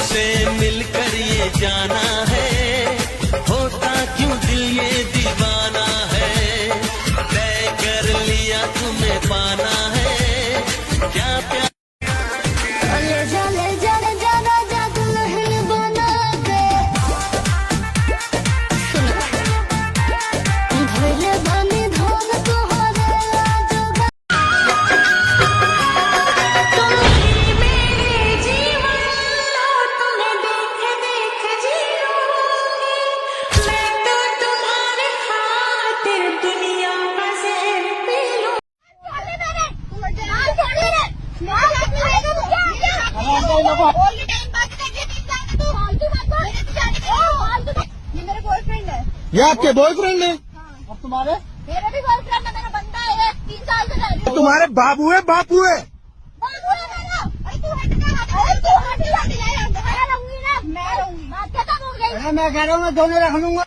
तुझसे मिलकर ये जाना है, होता क्यों दिल ये दीवाना है। तय कर लिया तुम्हें पाना है, क्या प्यार ये आपके बॉयफ्रेंड है? और तुम्हारे? मेरे भी बॉयफ्रेंड है, मेरा बंदा है, 3 साल से जा रही हूँ। तुम्हारे बाबू है? बापू है? बाबू है मेरा। अरे तू हट जा, अरे तू हट जा, मैं रहूंगी ना, मैं रहूंगी। बात खत्म हो गई। मैं कह रहा हूँ मैं दोनों रख लूंगा।